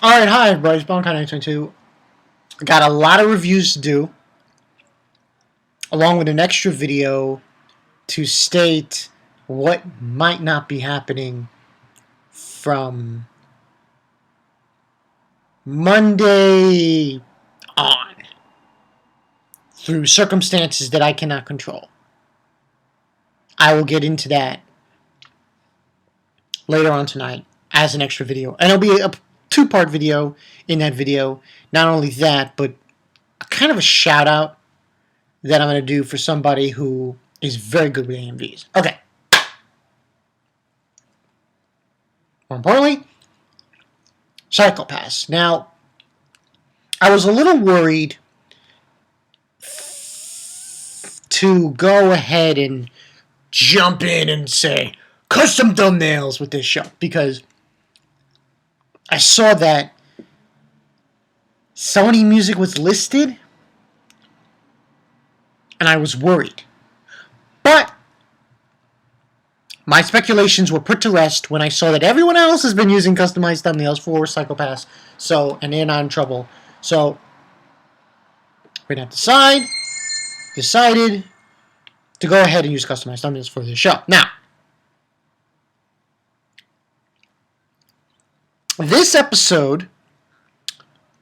Alright, hi everybody, it's Bonkai922. I got a lot of reviews to do, along with an extra video to state what might not be happening from Monday on, through circumstances that I cannot control. I will get into that later on tonight as an extra video. And it'll be a two-part video in that video. Not only that, but kind of a shout out that I'm going to do for somebody who is very good with AMVs. Okay. More importantly, Cycle Pass. Now, I was a little worried to go ahead and jump in and say custom thumbnails with this show, because I saw that Sony Music was listed and I was worried. But my speculations were put to rest when I saw that everyone else has been using customized thumbnails for Cycle Pass, and they're not in trouble. So, right at the side, decided to go ahead and use customized thumbnails for this show. Now, this episode,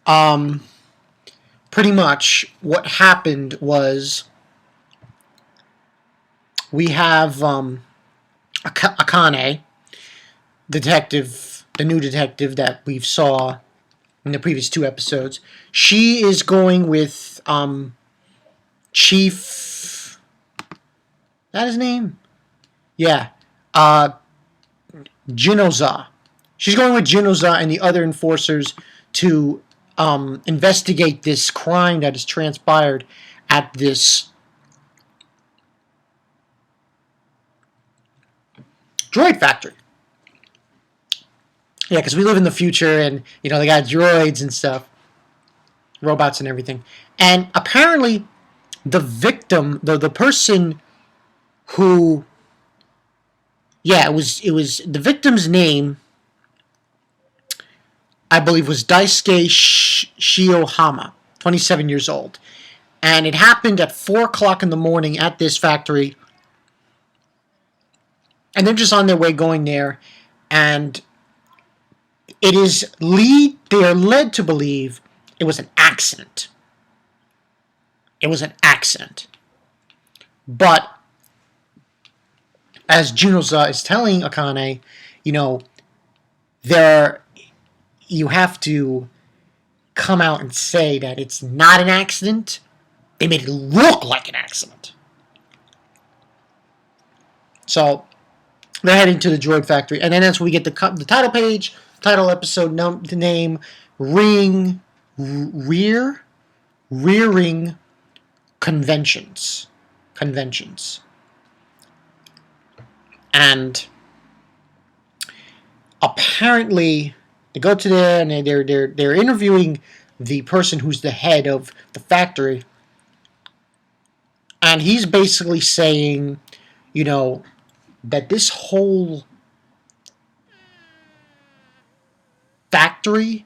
pretty much what happened was we have Akane, detective, the new detective that we saw in the previous two episodes. She is going with Chief. That his name? Yeah. Jinoza. She's going with Jinoza and the other enforcers to investigate this crime that has transpired at this droid factory. Yeah, because we live in the future, and they got droids and stuff, robots and everything. And apparently, the victim, the person who, it was the victim's name, I believe, was Daisuke Shiohama, 27 years old. And it happened at 4 o'clock in the morning at this factory. And they're just on their way going there. And they are led to believe it was an accident. It was an accident. But, as Junoza is telling Akane, you have to come out and say that it's not an accident. They made it look like an accident. So, they're heading to the droid factory. And then that's when we get the title page, title episode, the name, Rearing Conventions. And apparently, they go to there and they're interviewing the person who's the head of the factory, and he's basically saying, that this whole factory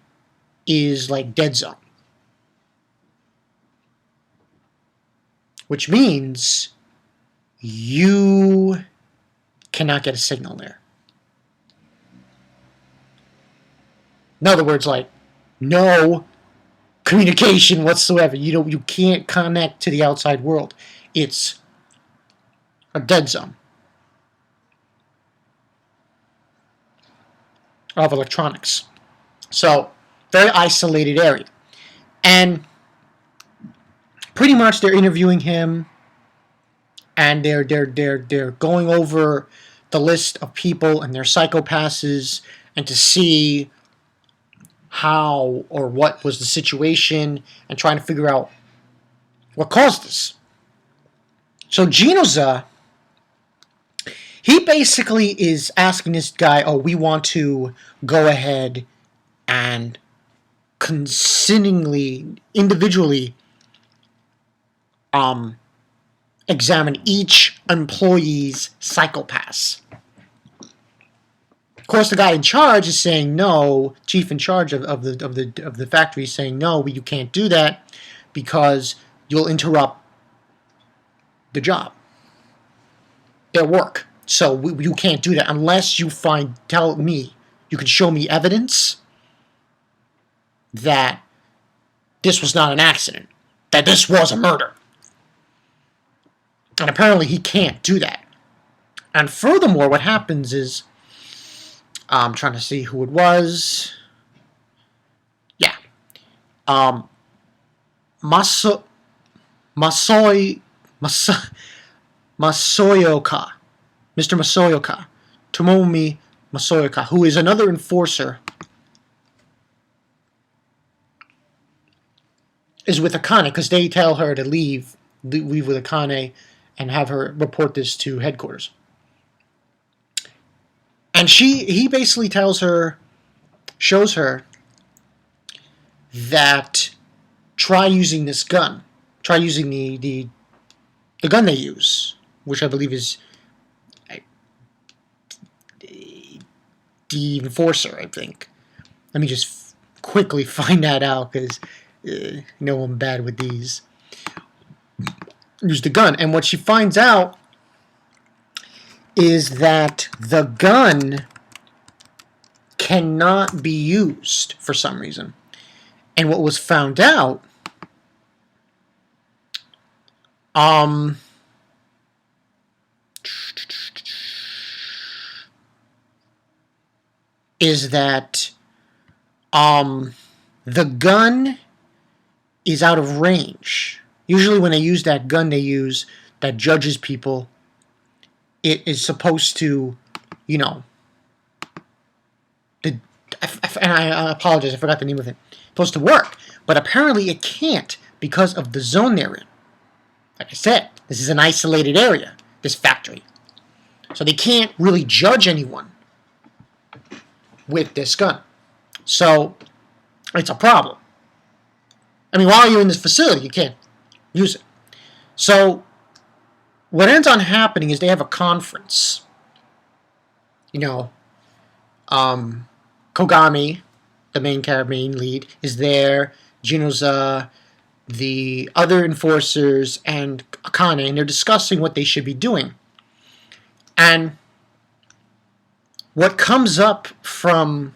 is like dead zone, which means you cannot get a signal there. In other words, like, no communication whatsoever. You can't connect to the outside world. It's a dead zone of electronics. So, very isolated area. And pretty much they're interviewing him, and they're going over the list of people and their psychopasses, and to see how or what was the situation, and trying to figure out what caused this. So Jinoza, he basically is asking this guy, we want to go ahead and individually examine each employee's psychopaths. Of course, the guy in charge is saying no. Chief in charge of the factory is saying no, you can't do that because you'll interrupt the job, their work. So you can't do that unless you tell me, you can show me evidence that this was not an accident, that this was a murder. And apparently he can't do that. And furthermore, what happens is, I'm trying to see who it was. Yeah. Masoyoka. Mr. Masoyoka. Tomomi Masoyoka, who is another enforcer, is with Akane because they tell her to leave with Akane and have her report this to headquarters. And he basically shows her that try using this gun. Try using the gun they use, which I believe is the enforcer, I think. Let me just quickly find that out because know I'm bad with these. Use the gun. And what she finds out is that the gun cannot be used for some reason. And what was found out is that the gun is out of range. Usually when they use that gun that judges people, it is supposed to, and I apologize, I forgot the name of it. It's supposed to work, but apparently it can't because of the zone they're in. Like I said, this is an isolated area, this factory. So they can't really judge anyone with this gun. So it's a problem. I mean, while you're in this facility, you can't use it. So what ends on happening is they have a conference. Kogami, the main lead, is there. Jinoza, the other enforcers, and Akane, and they're discussing what they should be doing. And what comes up from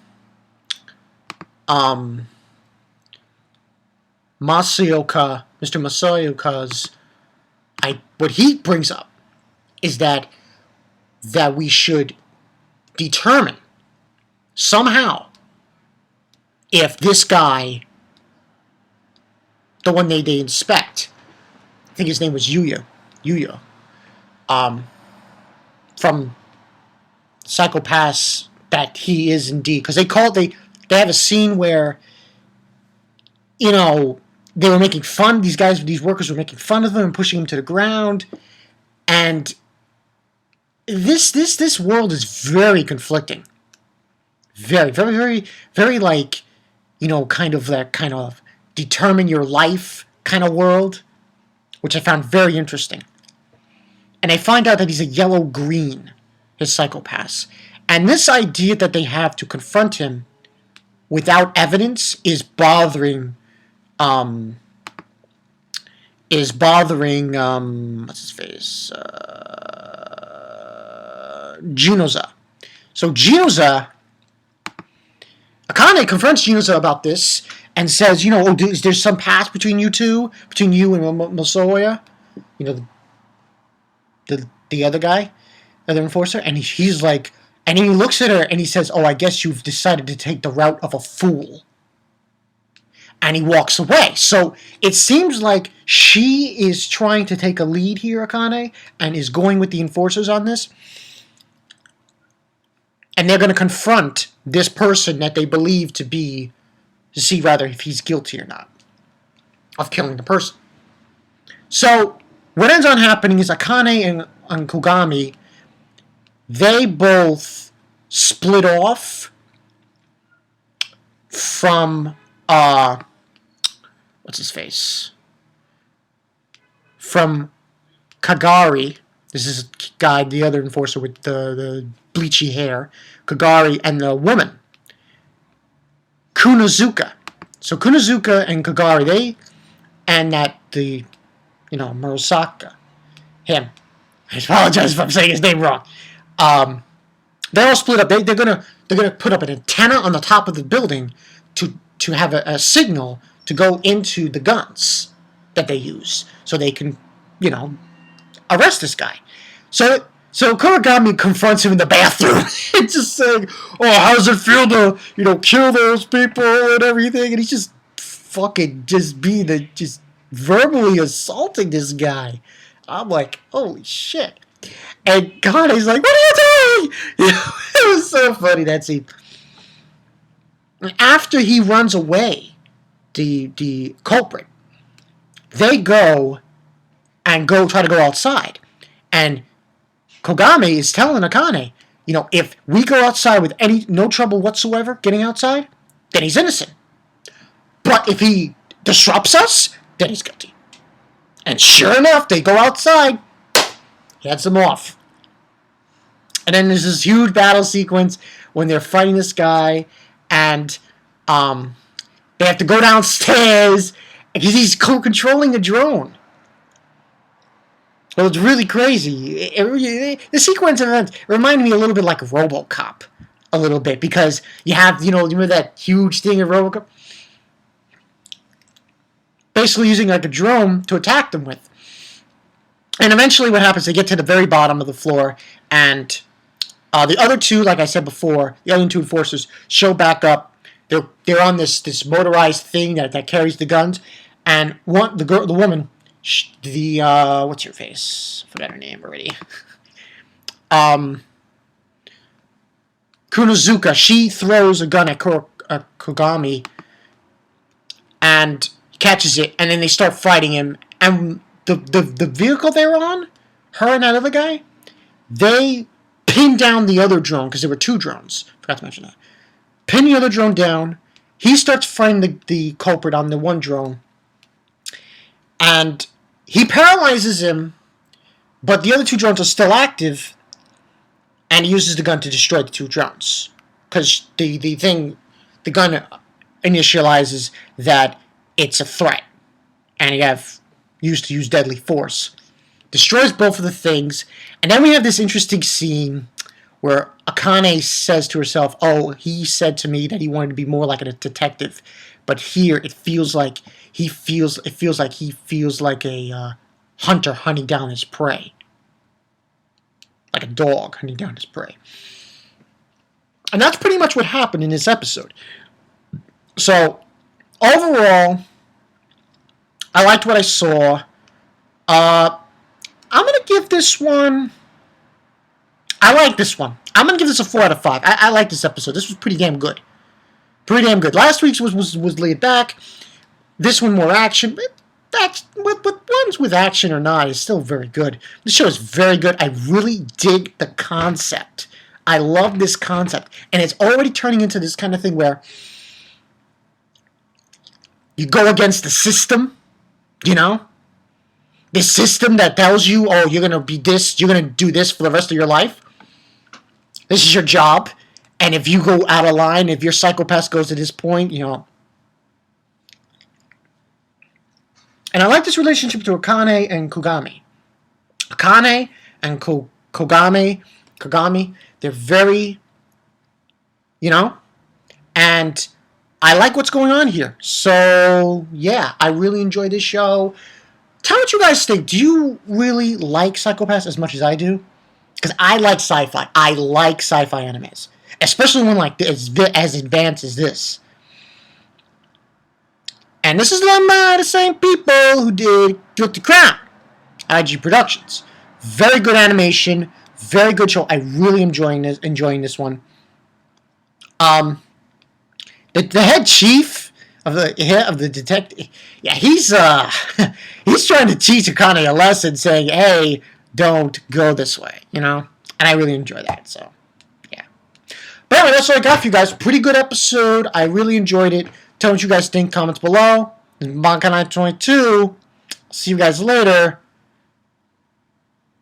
Mr. Masayoka's, what he brings up is that we should determine somehow if this guy, the one they inspect, I think his name was Yuya, from Psycho-Pass, that he is indeed, because they have a scene where, they were making fun, these workers were making fun of him and pushing him to the ground, and this world is very conflicting. Very, very, very, very like, kind of that kind of determine your life kind of world, which I found very interesting. And I find out that he's a yellow-green, his Psycho-Pass. And this idea that they have to confront him without evidence is bothering what's his face? Jinoza. So Jinoza, Akane confronts Jinoza about this and says, is there some past between you two, between you and Masoya? The other guy, the other enforcer? And he's like, and he looks at her and he says, I guess you've decided to take the route of a fool. And he walks away. So it seems like she is trying to take a lead here, Akane, and is going with the enforcers on this. And they're going to confront this person that they believe to see rather if he's guilty or not of killing the person. So what ends on happening is Akane and Kogami, they both split off from what's his face? From Kagari. This is a guy, the other enforcer with the bleachy hair, Kogari, and the woman, Kunozuka. So Kunozuka and Kogari, Murasaka, him. I apologize if I'm saying his name wrong. They're all split up. They're gonna put up an antenna on the top of the building to have a signal to go into the guns that they use, so they can, arrest this guy. So Kuragami confronts him in the bathroom. It's just saying, "Oh, how does it feel to, kill those people and everything?" And he's just fucking just verbally assaulting this guy. I'm like, holy shit. And Kane's like, "What are you doing?" It was so funny, that scene. And after he runs away, the culprit, they go try to go outside. And Kogami is telling Akane, if we go outside with no trouble whatsoever getting outside, then he's innocent. But if he disrupts us, then he's guilty. And sure enough, they go outside, heads them off. And then there's this huge battle sequence when they're fighting this guy, and they have to go downstairs because he's controlling a drone. Well, it's really crazy. The sequence of events reminded me a little bit like RoboCop, a little bit, because you have, remember that huge thing of RoboCop? Basically using like a drone to attack them with. And eventually what happens, they get to the very bottom of the floor, and the other two, like I said before, the other two enforcers show back up. They're on this motorized thing that carries the guns, and the woman, what's her face? I forgot her name already. Kunozuka, she throws a gun at Kogami and catches it, and then they start fighting him. And the vehicle they were on, her and that other guy, they pin down the other drone, because there were two drones. Forgot to mention that. Pin the other drone down. He starts fighting the culprit on the one drone, and he paralyzes him, but the other two drones are still active, and he uses the gun to destroy the two drones. Because the gun initializes that it's a threat, and you have used to use deadly force. Destroys both of the things, and then we have this interesting scene where Akane says to herself, "Oh, he said to me that he wanted to be more like a detective, but here it feels like he feels like a hunter hunting down his prey, like a dog hunting down his prey." And that's pretty much what happened in this episode. So overall, I liked what I saw. I'm going to give this one... I like this one. I'm going to give this a 4 out of 5. I like this episode. This was pretty damn good. Pretty damn good. Last week's was laid back. This one more action. But ones with action or not is still very good. This show is very good. I really dig the concept. I love this concept. And it's already turning into this kind of thing where you go against the system, This system that tells you, oh, you're going to be this, you're going to do this for the rest of your life. This is your job. And if you go out of line, if your psychopath goes to this point, And I like this relationship to Akane and Kogami. Akane and Kogami, they're very, and I like what's going on here. So, yeah, I really enjoy this show. Tell me what you guys think. Do you really like Psychopaths as much as I do? Because I like sci-fi. I like sci-fi animes. Especially one like this, as advanced as this. And this is done by the same people who did Guilty Crown. IG Productions. Very good animation. Very good show. I really enjoying this one. The head chief of the detective, yeah, he's trying to teach Akane a lesson, saying, "Hey, don't go this way," And I really enjoy that. So, yeah. But anyway, that's all I got for you guys. Pretty good episode. I really enjoyed it. Tell me what you guys think. Comments below. This is Bankai922. See you guys later.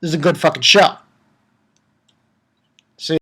This is a good fucking show.